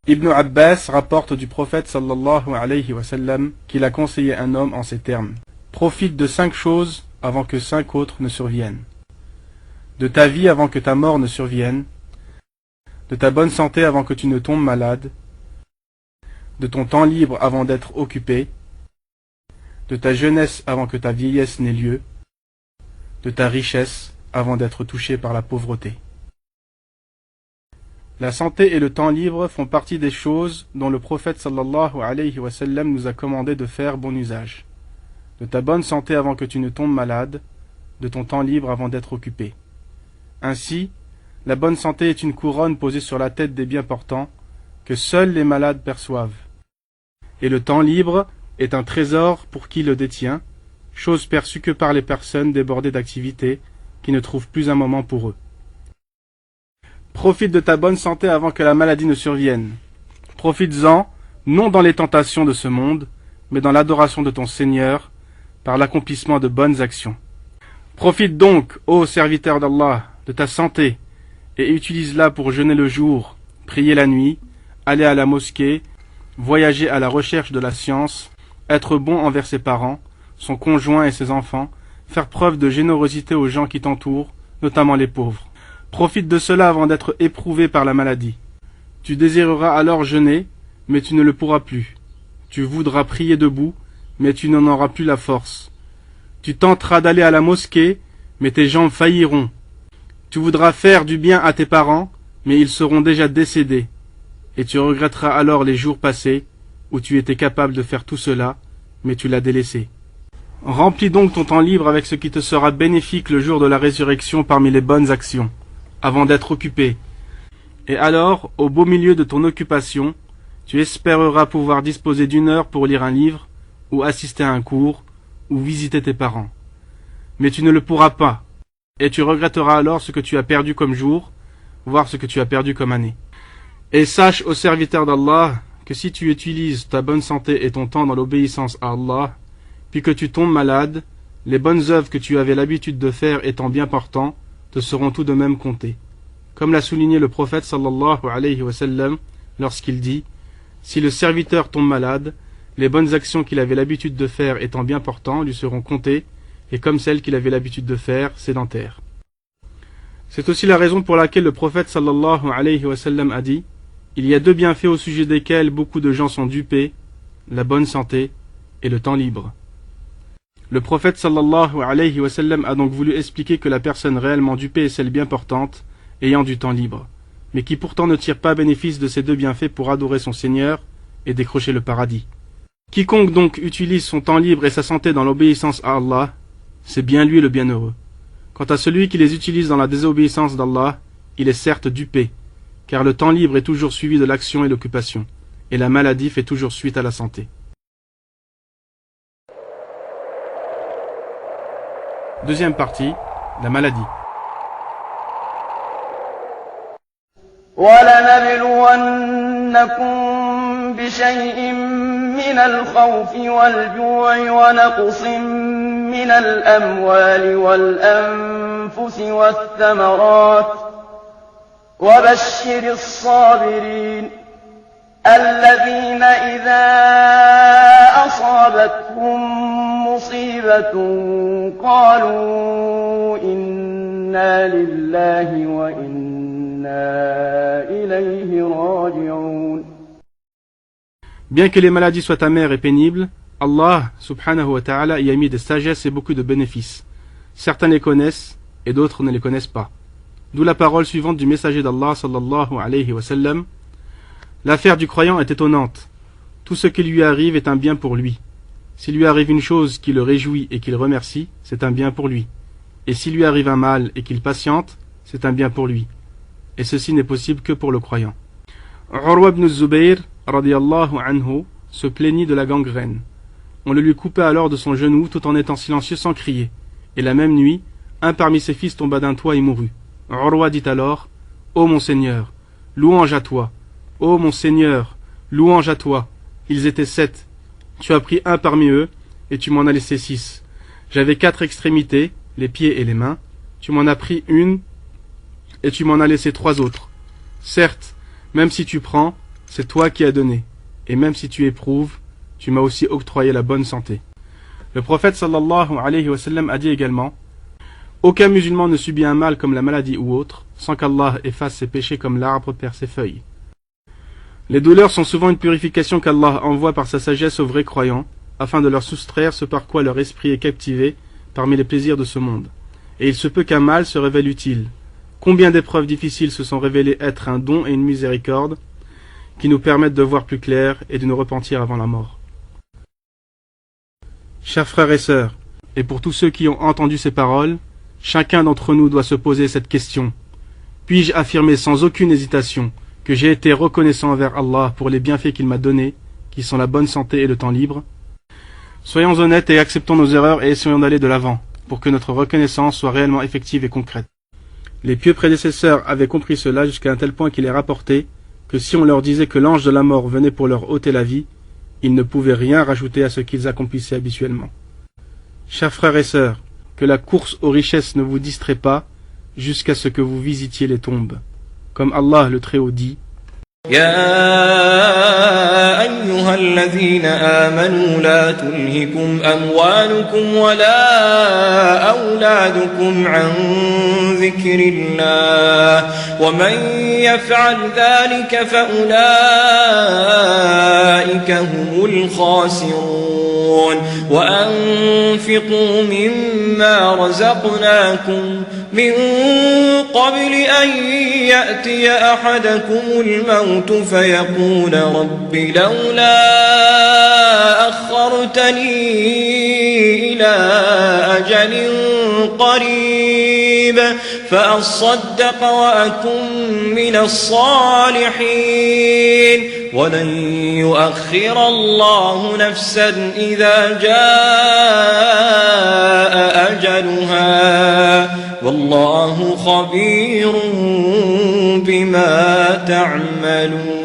Ibn Abbas rapporte du prophète sallallahu alayhi wa sallam qu'il a conseillé un homme en ces termes. Profite de 5 choses avant que 5 autres ne surviennent. De ta vie avant que ta mort ne survienne. De ta bonne santé avant que tu ne tombes malade. De ton temps libre avant d'être occupé. De ta jeunesse avant que ta vieillesse n'ait lieu. De ta richesse avant d'être touché par la pauvreté. La santé et le temps libre font partie des choses dont le prophète sallallahu alayhi wa sallam nous a commandé de faire bon usage. De ta bonne santé avant que tu ne tombes malade, de ton temps libre avant d'être occupé. Ainsi, la bonne santé est une couronne posée sur la tête des bien portants, que seuls les malades perçoivent. Et le temps libre est un trésor pour qui le détient, chose perçue que par les personnes débordées d'activités, qui ne trouvent plus un moment pour eux. Profite de ta bonne santé avant que la maladie ne survienne. Profites-en, non dans les tentations de ce monde, mais dans l'adoration de ton Seigneur, par l'accomplissement de bonnes actions. Profite donc, ô serviteur d'Allah, de ta santé, et utilise-la pour jeûner le jour, prier la nuit, aller à la mosquée, voyager à la recherche de la science, être bon envers ses parents, son conjoint et ses enfants, faire preuve de générosité aux gens qui t'entourent, notamment les pauvres. Profite de cela avant d'être éprouvé par la maladie. Tu désireras alors jeûner, mais tu ne le pourras plus. Tu voudras prier debout, mais tu n'en auras plus la force. Tu tenteras d'aller à la mosquée, mais tes jambes failliront. Tu voudras faire du bien à tes parents, mais ils seront déjà décédés. Et tu regretteras alors les jours passés, où tu étais capable de faire tout cela, mais tu l'as délaissé. Remplis donc ton temps libre avec ce qui te sera bénéfique le jour de la résurrection parmi les bonnes actions, avant d'être occupé. Et alors, au beau milieu de ton occupation, tu espéreras pouvoir disposer d'1 heure pour lire un livre, ou assister à un cours, ou visiter tes parents. Mais tu ne le pourras pas, et tu regretteras alors ce que tu as perdu comme jour, voire ce que tu as perdu comme année. Et sache, ô serviteur d'Allah, que si tu utilises ta bonne santé et ton temps dans l'obéissance à Allah, puis que tu tombes malade, les bonnes œuvres que tu avais l'habitude de faire étant bien portant, te seront tout de même comptées. Comme l'a souligné le prophète sallallahu alayhi wa sallam lorsqu'il dit « Si le serviteur tombe malade, les bonnes actions qu'il avait l'habitude de faire étant bien portant lui seront comptées, et comme celles qu'il avait l'habitude de faire, sédentaires. » C'est aussi la raison pour laquelle le prophète sallallahu alayhi wa sallam a dit « Il y a 2 bienfaits au sujet desquels beaucoup de gens sont dupés, la bonne santé et le temps libre. » Le prophète sallallahu alayhi wa sallam a donc voulu expliquer que la personne réellement dupée est celle bien portante, ayant du temps libre, mais qui pourtant ne tire pas bénéfice de ces 2 bienfaits pour adorer son Seigneur et décrocher le paradis. Quiconque donc utilise son temps libre et sa santé dans l'obéissance à Allah, c'est bien lui le bienheureux. Quant à celui qui les utilise dans la désobéissance d'Allah, il est certes dupé, car le temps libre est toujours suivi de l'action et l'occupation, et la maladie fait toujours suite à la santé. Deuxième partie, la maladie. وَلَنَبْلُوَنَّكُمْ بِشَيْءٍ مِّنَ الْخَوْفِ وَالْجُوعِ وَنَقْصٍ مِّنَ الْأَمْوَالِ وَالْأَنفُسِ وَالثَّمَرَاتِ وَبَشِّرِ الصَّابِرِينَ الَّذِينَ إِذَا أَصَابَتْهُم مُّصِيبَةٌ قَالُوا إِنَّا لِلَّهِ وَإِنَّا إِلَيْهِ رَاجِعُونَ. Bien que les maladies soient amères et pénibles, Allah subhanahu wa ta'ala y a mis des sagesses et beaucoup de bénéfices. Certains les connaissent et d'autres ne les connaissent pas. D'où la parole suivante du messager d'Allah sallallahu alayhi wa sallam. L'affaire du croyant est étonnante. Tout ce qui lui arrive est un bien pour lui. S'il lui arrive une chose qui le réjouit et qu'il remercie, c'est un bien pour lui. Et s'il lui arrive un mal et qu'il patiente, c'est un bien pour lui. Et ceci n'est possible que pour le croyant. Urwa ibn Zubayr, radiyallahu anhu, se plaignit de la gangrène. On le lui coupa alors de son genou tout en étant silencieux sans crier. Et la même nuit, un parmi ses fils tomba d'un toit et mourut. Urwa dit alors, « Ô mon Seigneur, louange à toi. Ô mon Seigneur, louange à toi. Ils étaient 7. Tu as pris un parmi eux, et tu m'en as laissé 6. J'avais 4 extrémités, les pieds et les mains. Tu m'en as pris une, et tu m'en as laissé 3 autres. Certes, même si tu prends, c'est toi qui as donné, et même si tu éprouves, tu m'as aussi octroyé la bonne santé. Le prophète sallallahu alayhi wa sallam a dit également: aucun musulman ne subit un mal comme la maladie ou autre, sans qu'Allah efface ses péchés comme l'arbre perd ses feuilles. Les douleurs sont souvent une purification qu'Allah envoie par sa sagesse aux vrais croyants, afin de leur soustraire ce par quoi leur esprit est captivé parmi les plaisirs de ce monde. Et il se peut qu'un mal se révèle utile. Combien d'épreuves difficiles se sont révélées être un don et une miséricorde qui nous permettent de voir plus clair et de nous repentir avant la mort. Chers frères et sœurs, et pour tous ceux qui ont entendu ces paroles, chacun d'entre nous doit se poser cette question. Puis-je affirmer sans aucune hésitation que j'ai été reconnaissant envers Allah pour les bienfaits qu'il m'a donnés, qui sont la bonne santé et le temps libre? Soyons honnêtes et acceptons nos erreurs et essayons d'aller de l'avant, pour que notre reconnaissance soit réellement effective et concrète. Les pieux prédécesseurs avaient compris cela jusqu'à un tel point qu'il est rapporté que si on leur disait que l'ange de la mort venait pour leur ôter la vie, ils ne pouvaient rien rajouter à ce qu'ils accomplissaient habituellement. Chers frères et sœurs, que la course aux richesses ne vous distrait pas jusqu'à ce que vous visitiez les tombes. Comme Allah le Très-Haut dit: يا أيها الذين آمنوا لا تلهكم أموالكم ولا أولادكم عن ذكر الله ومن يفعل ذلك فأولئك هم الخاسرون وأنفقوا مما رزقناكم من قبل أن يأتي أحدكم الموت فيقول رب لولا أخرتني إلى أجل قريب فأصدق وأكن من الصالحين ولن يؤخر الله نفسا إذا جاء أجلها والله خبير بما تعملون